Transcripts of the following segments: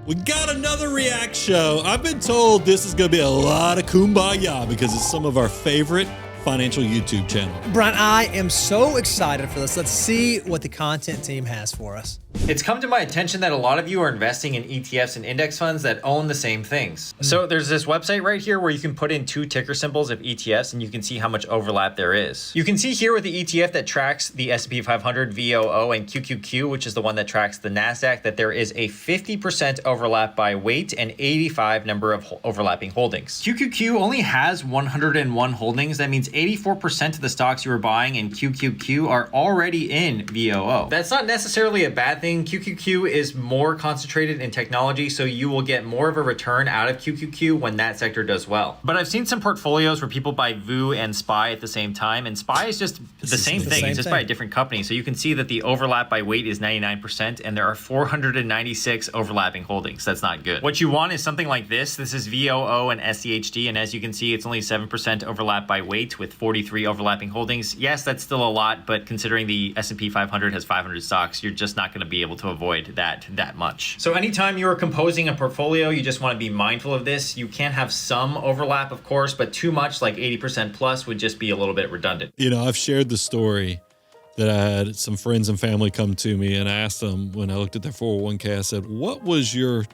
We got another React show. I've been told this is going to be a lot of kumbaya because it's some of our favorite financial YouTube channel. Brian, I am so excited for this. Let's see what the content team has for us. It's come to my attention that a lot of you are investing in ETFs and index funds that own the same things. So there's this website right here where you can put in 2 ticker symbols of ETFs and you can see how much overlap there is. You can see here with the ETF that tracks the S&P 500, VOO, and QQQ, which is the one that tracks the NASDAQ, that there is a 50% overlap by weight and 85 number of overlapping holdings. QQQ only has 101 holdings. That means 84% of the stocks you are buying in QQQ are already in VOO. That's not necessarily a bad thing. QQQ is more concentrated in technology, so you will get more of a return out of QQQ when that sector does well. But I've seen some portfolios where people buy VOO and SPY at the same time, and SPY is just the same thing. It's just by a different company. So you can see that the overlap by weight is 99%, and there are 496 overlapping holdings. That's not good. What you want is something like this. This is VOO and SCHD, and as you can see, it's only 7% overlap by weight with 43 overlapping holdings. Yes, that's still a lot, but considering the S&P 500 has 500 stocks, you're just not going to be able to avoid that much. So anytime you're composing a portfolio, you just want to be mindful of this. You can have some overlap, of course, but too much, like 80% plus, would just be a little bit redundant. You know, I've shared the story that I had some friends and family come to me and I asked them when I looked at their 401k, I said, what was your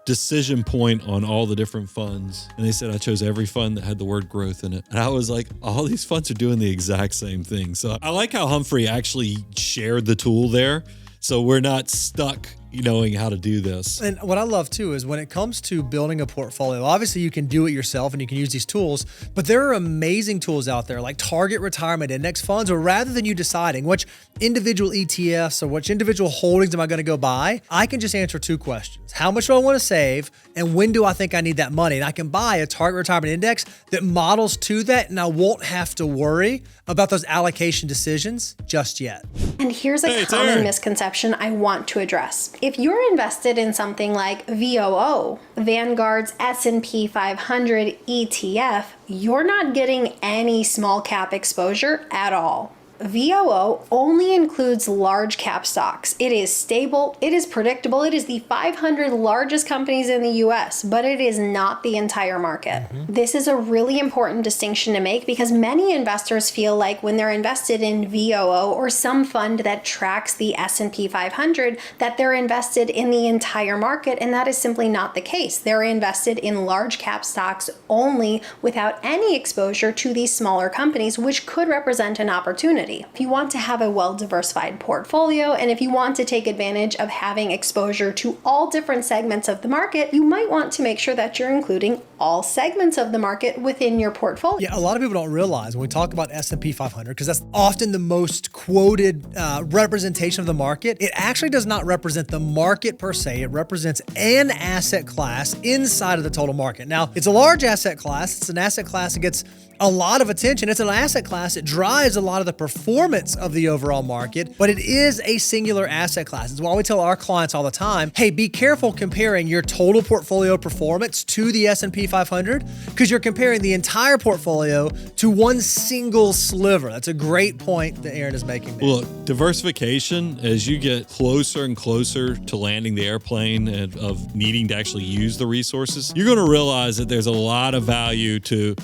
decision point on all the different funds? And they said, I chose every fund that had the word growth in it. And I was like, all these funds are doing the exact same thing. So I like how Humphrey actually shared the tool there. So we're not stuck knowing how to do this. And what I love too is when it comes to building a portfolio, obviously you can do it yourself and you can use these tools, but there are amazing tools out there like target retirement index funds, or rather than you deciding which individual ETFs or which individual holdings am I going to go buy, I can just answer 2 questions. How much do I want to save? And when do I think I need that money? And I can buy a target retirement index that models to that, and I won't have to worry about those allocation decisions just yet. And here's a common misconception I want to address. If you're invested in something like VOO, Vanguard's S&P 500 ETF, you're not getting any small cap exposure at all. VOO only includes large cap stocks. It is stable, it is predictable, it is the 500 largest companies in the US, but it is not the entire market. This is a really important distinction to make because many investors feel like when they're invested in VOO or some fund that tracks the S&P 500 that they're invested in the entire market, and that is simply not the case. They're invested in large cap stocks only without any exposure to these smaller companies, which could represent an opportunity. If you want to have a well-diversified portfolio, and if you want to take advantage of having exposure to all different segments of the market, you might want to make sure that you're including all segments of the market within your portfolio. Yeah, a lot of people don't realize when we talk about S&P 500, because that's often the most quoted representation of the market, it actually does not represent the market per se. It represents an asset class inside of the total market. Now, it's a large asset class. It's an asset class that gets a lot of attention. It's an asset class that drives a lot of the performance of the overall market, but it is a singular asset class. It's why we tell our clients all the time, hey, be careful comparing your total portfolio performance to the S&P 500 because you're comparing the entire portfolio to one single sliver. That's a great point that Aaron is making there. Look, diversification, as you get closer and closer to landing the airplane and of needing to actually use the resources, you're going to realize that there's a lot of value to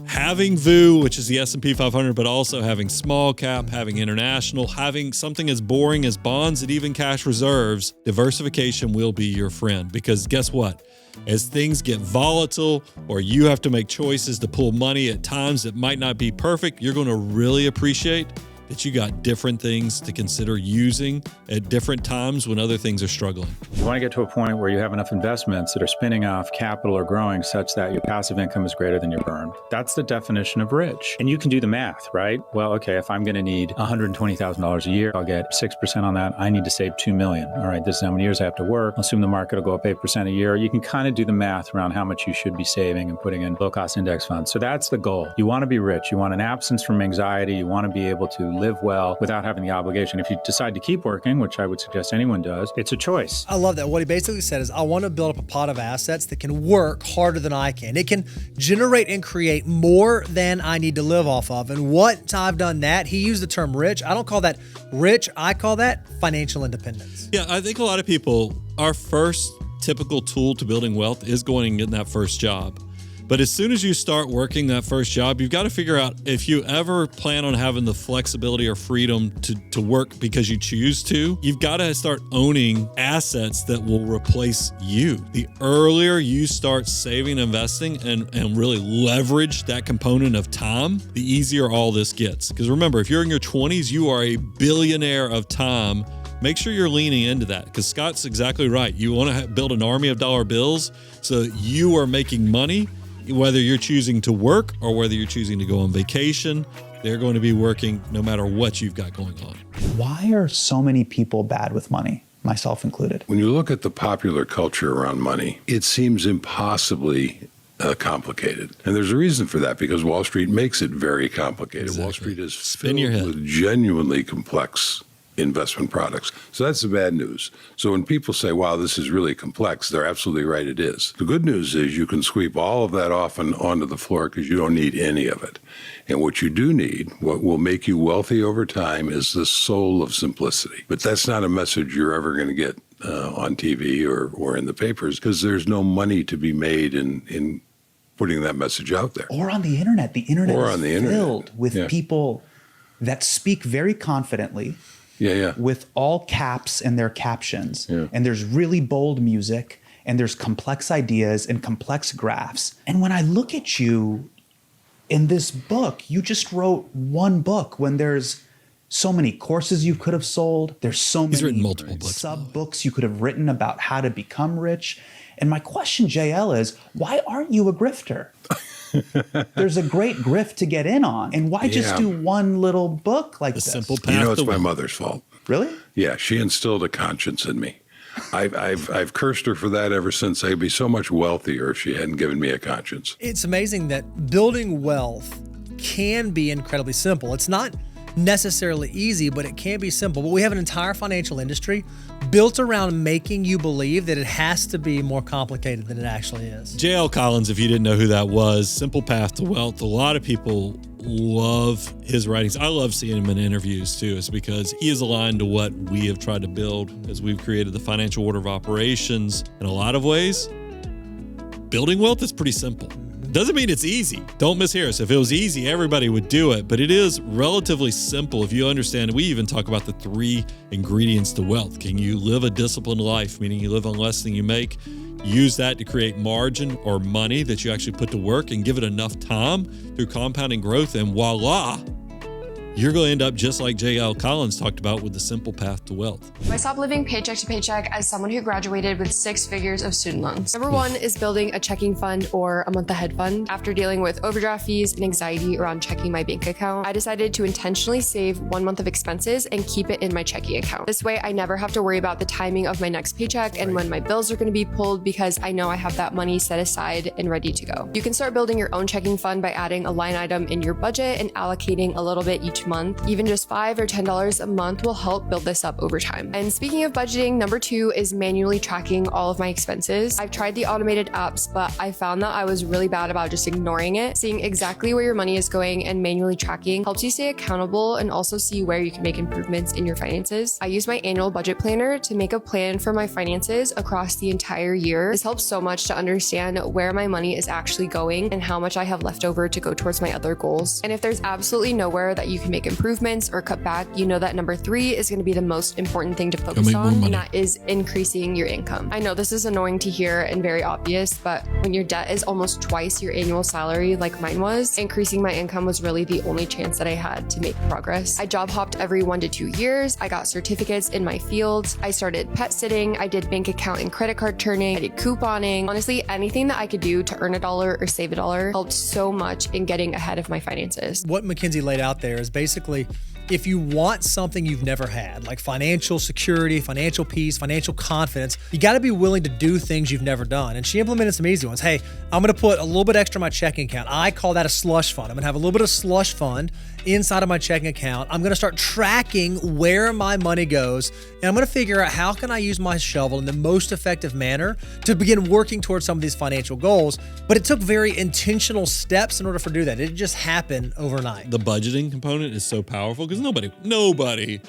having VOO, which is the S&P 500, but also having small cap, having international, having something as boring as bonds and even cash reserves. Diversification will be your friend because guess what? As things get volatile or you have to make choices to pull money at times that might not be perfect, you're going to really appreciate that you got different things to consider using at different times when other things are struggling. You want to get to a point where you have enough investments that are spinning off capital or growing such that your passive income is greater than your burn. That's the definition of rich. And you can do the math, right? Well, okay, if I'm going to need $120,000 a year, I'll get 6% on that. I need to save $2 million. All right, this is how many years I have to work. I'll assume the market will go up 8% a year. You can kind of do the math around how much you should be saving and putting in low-cost index funds. So that's the goal. You want to be rich. You want an absence from anxiety. You want to be able to live well without having the obligation. If you decide to keep working, which I would suggest anyone does, it's a choice. I love that. What he basically said is, I want to build up a pot of assets that can work harder than I can. It can generate and create more than I need to live off of. And once I've done that, he used the term rich. I don't call that rich. I call that financial independence. Yeah, I think a lot of people, our first typical tool to building wealth is going and getting that first job. But as soon as you start working that first job, you've got to figure out if you ever plan on having the flexibility or freedom to work because you choose to, you've got to start owning assets that will replace you. The earlier you start saving, investing, and really leverage that component of time, the easier all this gets. Because remember, if you're in your 20s, you are a billionaire of time. Make sure you're leaning into that, because Scott's exactly right. You want to build an army of dollar bills so that you are making money. Whether you're choosing to work or whether you're choosing to go on vacation, they're going to be working no matter what you've got going on. Why are so many people bad with money, myself included? When you look at the popular culture around money, it seems impossibly complicated. And there's a reason for that, because Wall Street makes it very complicated. Exactly. Wall Street is filled with genuinely complex investment products. So that's the bad news. So when people say, wow, this is really complex, they're absolutely right, it is. The good news is you can sweep all of that off and onto the floor because you don't need any of it. And what you do need, what will make you wealthy over time, is the soul of simplicity. But that's not a message you're ever going to get on TV or in the papers, because there's no money to be made in putting that message out there. Or on the internet. The internet is filled with people that speak very confidently. With all caps in their captions. And there's really bold music, and there's complex ideas and complex graphs. And when I look at you in this book, you just wrote one book when there's so many courses you could have sold. There's so many written multiple books, sub-books you could have written about how to become rich. And my question, JL, is why aren't you a grifter? There's a great grift to get in on. And why just do one little book like this? Simple path. You know, it's my mother's fault. Really? Yeah, she instilled a conscience in me. I've cursed her for that ever since. I'd be so much wealthier if she hadn't given me a conscience. It's amazing that building wealth can be incredibly simple. It's not necessarily easy, but it can be simple. But we have an entire financial industry built around making you believe that it has to be more complicated than it actually is. J.L. Collins, if you didn't know who that was, Simple Path to Wealth. A lot of people love his writings. I love seeing him in interviews too. It's because he is aligned to what we have tried to build as we've created the financial order of operations. In a lot of ways, building wealth is pretty simple. Doesn't mean it's easy. Don't mishear us. If it was easy, everybody would do it. But it is relatively simple if you understand. We even talk about the 3 ingredients to wealth. Can you live a disciplined life, meaning you live on less than you make? Use that to create margin or money that you actually put to work, and give it enough time through compounding growth, and voila, you're going to end up just like J.L. Collins talked about with the simple path to wealth. I stopped living paycheck to paycheck as someone who graduated with 6 figures of student loans. Number 1 is building a checking fund or a month ahead fund. After dealing with overdraft fees and anxiety around checking my bank account, I decided to intentionally save 1 month of expenses and keep it in my checking account. This way, I never have to worry about the timing of my next paycheck and when my bills are going to be pulled, because I know I have that money set aside and ready to go. You can start building your own checking fund by adding a line item in your budget and allocating a little bit each month. Even just $5 or $10 a month will help build this up over time. And speaking of budgeting, number 2 is manually tracking all of my expenses. I've tried the automated apps, but I found that I was really bad about just ignoring it. Seeing exactly where your money is going and manually tracking helps you stay accountable and also see where you can make improvements in your finances. I use my annual budget planner to make a plan for my finances across the entire year. This helps so much to understand where my money is actually going and how much I have left over to go towards my other goals. And if there's absolutely nowhere that you can make improvements or cut back, you know that number 3 is going to be the most important thing to focus on, and that is increasing your income. I know this is annoying to hear and very obvious, but when your debt is almost twice your annual salary like mine was, increasing my income was really the only chance that I had to make progress. I job hopped every 1 to 2 years. I got certificates in my field. I started pet sitting. I did bank account and credit card turning. I did couponing. Honestly, anything that I could do to earn $1 or save $1 helped so much in getting ahead of my finances. What Mackenzie laid out there is basically, if you want something you've never had, like financial security, financial peace, financial confidence, you got to be willing to do things you've never done. And she implemented some easy ones. Hey, I'm going to put a little bit extra in my checking account. I call that a slush fund. I'm going to have a little bit of slush fund inside of my checking account. I'm going to start tracking where my money goes, and I'm going to figure out how can I use my shovel in the most effective manner to begin working towards some of these financial goals. But it took very intentional steps in order to do that. It didn't just happen overnight. The budgeting component is so powerful because nobody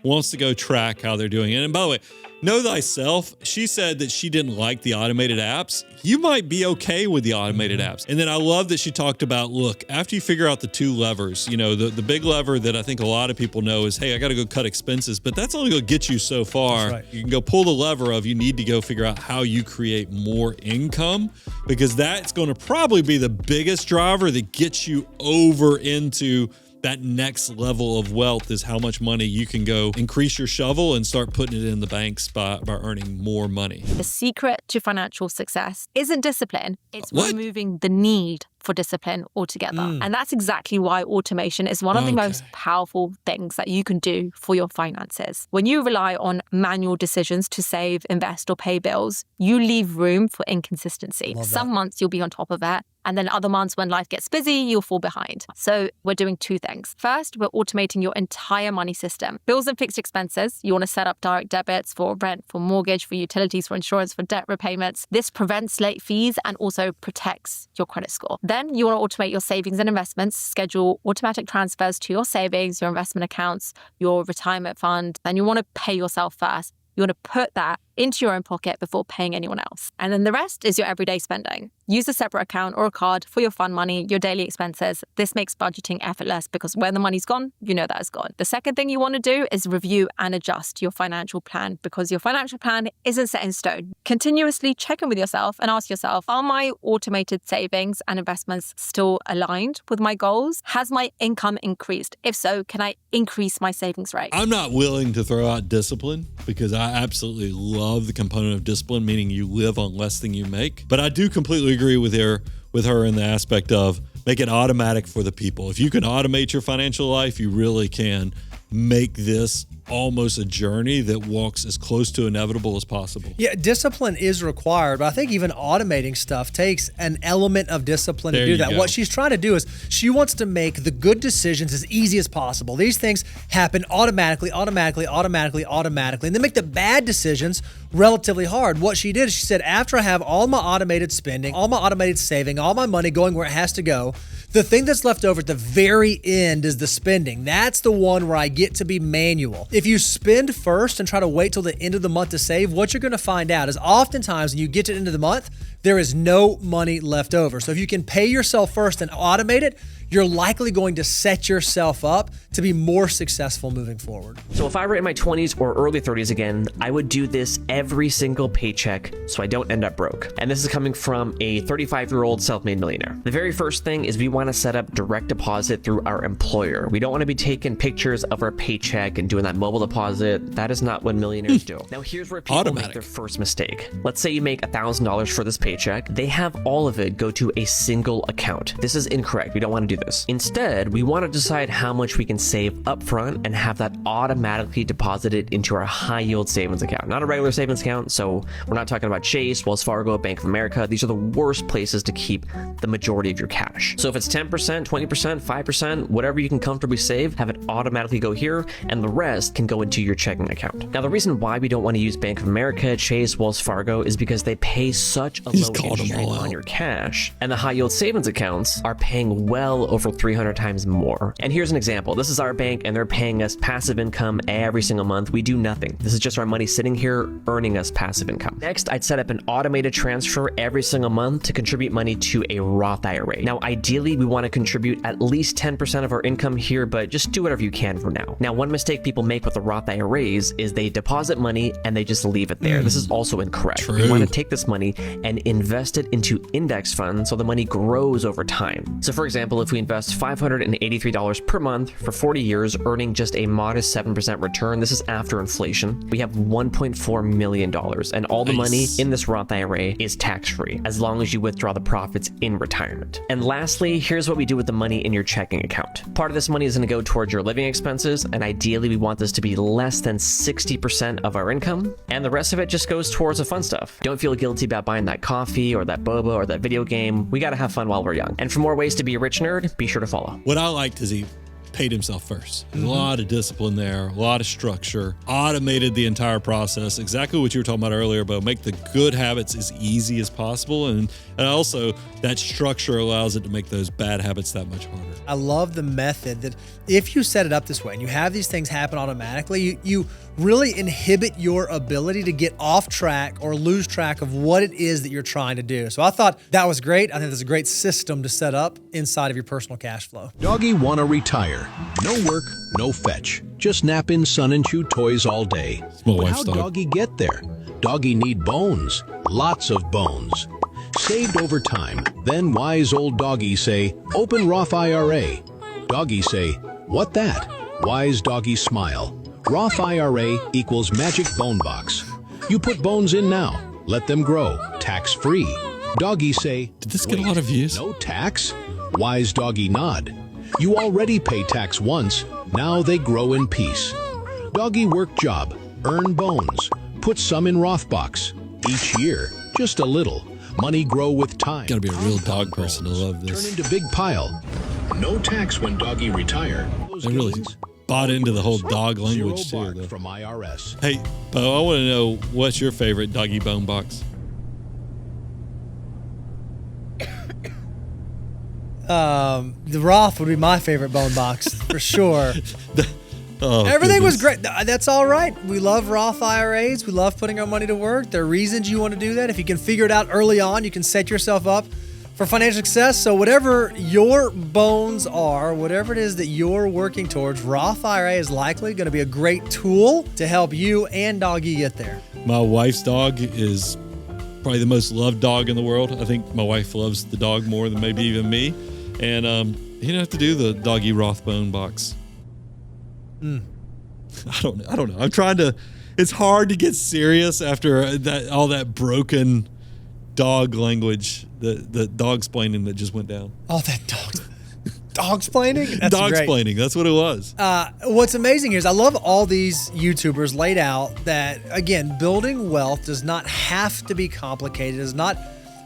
wants to go track how they're doing it. And by the way, know thyself. She said that she didn't like the automated apps. You might be okay with the automated apps. And then I love that she talked about, look, after you figure out the two levers, you know, the big lever that I think a lot of people know is, hey, I got to go cut expenses, but that's only going to get you so far. Right. You can go pull the lever of, you need to go figure out how you create more income, because that's going to probably be the biggest driver that gets you over into that next level of wealth, is how much money you can go increase your shovel and start putting it in the banks by earning more money. The secret to financial success isn't discipline. It's removing the need for discipline altogether. And that's exactly why automation is one of the most powerful things that you can do for your finances. When you rely on manual decisions to save, invest, or pay bills, you leave room for inconsistency. Some months you'll be on top of it, and then other months when life gets busy, you'll fall behind. So we're doing two things. First, we're automating your entire money system. Bills and fixed expenses. You want to set up direct debits for rent, for mortgage, for utilities, for insurance, for debt repayments. This prevents late fees and also protects your credit score. Then you want to automate your savings and investments, schedule automatic transfers to your savings, your investment accounts, your retirement fund. Then you want to pay yourself first. You want to put that into your own pocket before paying anyone else. And then the rest is your everyday spending. Use a separate account or a card for your fun money, your daily expenses. This makes budgeting effortless because when the money's gone, you know that it's gone. The second thing you want to do is review and adjust your financial plan, because your financial plan isn't set in stone. Continuously check in with yourself and ask yourself, are my automated savings and investments still aligned with my goals? Has my income increased? If so, can I increase my savings rate? I'm not willing to throw out discipline, because I absolutely love the component of discipline, meaning you live on less than you make. But I do completely agree with her in the aspect of make it automatic for the people. If you can automate your financial life, you really can make this almost a journey that walks as close to inevitable as possible. Yeah, discipline is required, but I think even automating stuff takes an element of discipline to do that. What she's trying to do is she wants to make the good decisions as easy as possible. These things happen automatically, and then make the bad decisions relatively hard. What she did is she said, after I have all my automated spending, all my automated saving, all my money going where it has to go, the thing that's left over at the very end is the spending. That's the one where I get to be manual. If you spend first and try to wait till the end of the month to save, what you're going to find out is oftentimes when you get to the end of the month, there is no money left over. So if you can pay yourself first and automate it, you're likely going to set yourself up to be more successful moving forward. So if I were in my 20s or early 30s again, I would do this every single paycheck so I don't end up broke. And this is coming from a 35-year-old self-made millionaire. The very first thing is we want to set up direct deposit through our employer. We don't want to be taking pictures of our paycheck and doing that mobile deposit. That is not what millionaires do. Now here's where people make their first mistake. Let's say you make $1,000 for this paycheck. They have all of it go to a single account. This is incorrect. We don't want to do this. Instead, we want to decide how much we can save upfront and have that automatically deposited into our high yield savings account, not a regular savings account. So we're not talking about Chase, Wells Fargo, Bank of America. These are the worst places to keep the majority of your cash. So if it's 10%, 20%, 5%, whatever you can comfortably save, have it automatically go here, and the rest can go into your checking account. Now, the reason why we don't want to use Bank of America, Chase, Wells Fargo is because they pay such a low interest rate on your cash, and the high yield savings accounts are paying well over 300 times more. And here's an example. This is our bank and they're paying us passive income every single month. We do nothing. This is just our money sitting here earning us passive income. Next, I'd set up an automated transfer every single month to contribute money to a Roth IRA. Now, ideally, we want to contribute at least 10% of our income here, but just do whatever you can for now. Now, one mistake people make with the Roth IRAs is they deposit money and they just leave it there. This is also incorrect. We want to take this money and invest it into index funds so the money grows over time. So for example, if we invest $583 per month for 40 years, earning just a modest 7% return, this is after inflation, we have $1.4 million, and all the money in this Roth IRA is tax-free as long as you withdraw the profits in retirement. And lastly, here's what we do with the money in your checking account. Part of this money is going to go towards your living expenses, and ideally we want this to be less than 60% of our income, and the rest of it just goes towards the fun stuff. Don't feel guilty about buying that coffee or that boba or that video game. We got to have fun while we're young. And for more ways to be a rich nerd, be sure to follow. What I liked is paid himself first. A lot of discipline there, a lot of structure, automated the entire process. Exactly what you were talking about earlier, but make the good habits as easy as possible. And also that structure allows it to make those bad habits that much harder. I love the method that if you set it up this way and you have these things happen automatically, you really inhibit your ability to get off track or lose track of what it is that you're trying to do. So I thought that was great. I think that's a great system to set up inside of your personal cash flow. Doggy wanna retire. No work, no fetch. Just nap in Sun and Chew toys all day. But how'd Doggy get there? Doggy need bones. Lots of bones. Saved over time. Then wise old Doggy say, open Roth IRA. Doggy say, what that? Wise Doggy smile. Roth IRA equals magic bone box. You put bones in now. Let them grow. Tax free. Doggy say, did this get a lot of views? No tax? Wise Doggy nod. You already pay tax once. Now they grow in peace. Doggy work job. Earn bones. Put some in Roth box. Each year, just a little. Money grow with time. Gotta be a real dog person to love this. Turn into big pile. No tax when Doggy retire. They really bought into the whole dog language too. From IRS. Hey, Bo, I want to know what's your favorite Doggy bone box? The Roth would be my favorite bone box for sure. Everything was great. That's all right. We love Roth IRAs. We love putting our money to work. There are reasons you want to do that. If you can figure it out early on, you can set yourself up for financial success. So whatever your bones are, whatever it is that you're working towards, Roth IRA is likely going to be a great tool to help you and Doggy get there. My wife's dog is probably the most loved dog in the world. I think my wife loves the dog more than maybe even me. And you don't have to do the Doggy Roth bone box. I don't know. I'm trying to. It's hard to get serious after all that broken dog language, the dog splaining that just went down. Oh, that dog splaining? That's dog great. splaining. That's what it was. What's amazing is I love all these YouTubers laid out that, again, building wealth does not have to be complicated, does not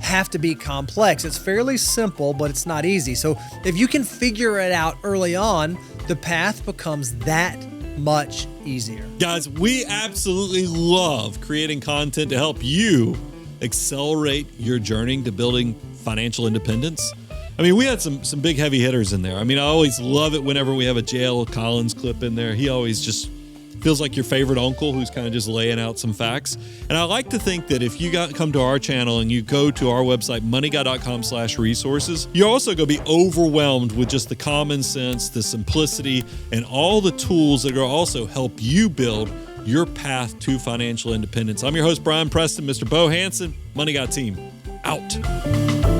have to be complex. It's fairly simple, but it's not easy. So if you can figure it out early on, the path becomes that much easier. Guys, we absolutely love creating content to help you accelerate your journey to building financial independence. I mean, we had some big heavy hitters in there. I mean, I always love it whenever we have a JL Collins clip in there. He always just feels like your favorite uncle who's kind of just laying out some facts. And I like to think that if you come to our channel and you go to our website, moneyguy.com/resources, you're also going to be overwhelmed with just the common sense, the simplicity, and all the tools that are also help you build your path to financial independence. I'm your host, Brian Preston, Mr. Bo Hansen, Money Guy team, out.